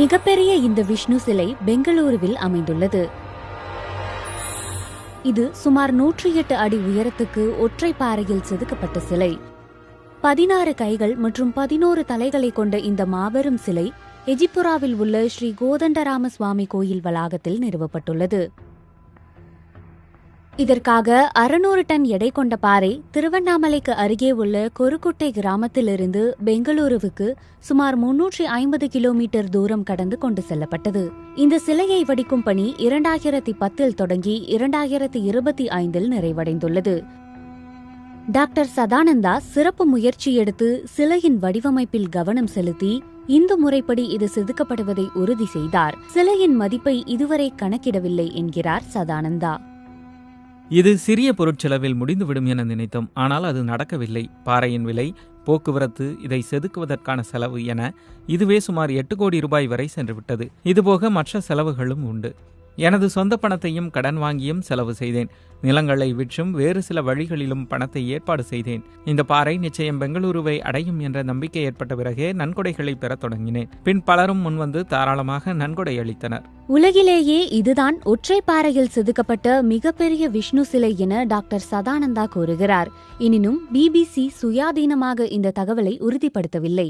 மிகப்பெரிய இந்த விஷ்ணு சிலை பெங்களூருவில் அமைந்துள்ளது. இது சுமார் 108 அடி உயரத்துக்கு ஒற்றை பாறையில் செதுக்கப்பட்ட சிலை. 16 கைகள் மற்றும் 11 தலைகளை கொண்ட இந்த மாபெரும் சிலை எஜிபுராவில் உள்ள ஸ்ரீ கோதண்டராம சுவாமி கோயில் வளாகத்தில் நிறுவப்பட்டுள்ளது. இதற்காக 600 டன் எடை கொண்ட பாறை திருவண்ணாமலைக்கு அருகே உள்ள கொருக்குட்டை கிராமத்திலிருந்து பெங்களூருவுக்கு சுமார் 350 கிலோமீட்டர் தூரம் கடந்து கொண்டு செல்லப்பட்டது. இந்த சிலையை வடிக்கும் பணி 2010 தொடங்கி 2025 நிறைவடைந்துள்ளது. டாக்டர் சதானந்தா சிறப்பு முயற்சி எடுத்து சிலையின் வடிவமைப்பில் கவனம் செலுத்தி இந்து முறைப்படி இது செதுக்கப்படுவதை உறுதி செய்தார். சிலையின் மதிப்பை இதுவரை கணக்கிடவில்லை என்கிறார் சதானந்தா. இது சிறிய பொருட்செலவில் முடிந்துவிடும் என நினைத்தோம். ஆனால் அது நடக்கவில்லை. பாறையின் விலை, போக்குவரத்து, இதை செதுக்குவதற்கான செலவு என இதுவே சுமார் 8 கோடி ரூபாய் வரை சென்றுவிட்டது. இதுபோக மற்ற செலவுகளும் உண்டு. எனது சொந்த பணத்தையும் கடன் வாங்கியும் செலவு செய்தேன். நிலங்களை விற்றும் வேறு சில வழிகளிலும் பணத்தை ஏற்பாடு செய்தேன். இந்த பாறை நிச்சயம் பெங்களூருவை அடையும் என்ற நம்பிக்கை ஏற்பட்ட பிறகே நன்கொடைகளை பெறத் தொடங்கினேன். பின் பலரும் முன்வந்து தாராளமாக நன்கொடை அளித்தனர். உலகிலேயே இதுதான் ஒற்றை பாறையில் செதுக்கப்பட்ட மிகப்பெரிய விஷ்ணு சிலை என டாக்டர் சதானந்தா கூறுகிறார். எனினும் BBC சுயாதீனமாக இந்த தகவலை உறுதிப்படுத்தவில்லை.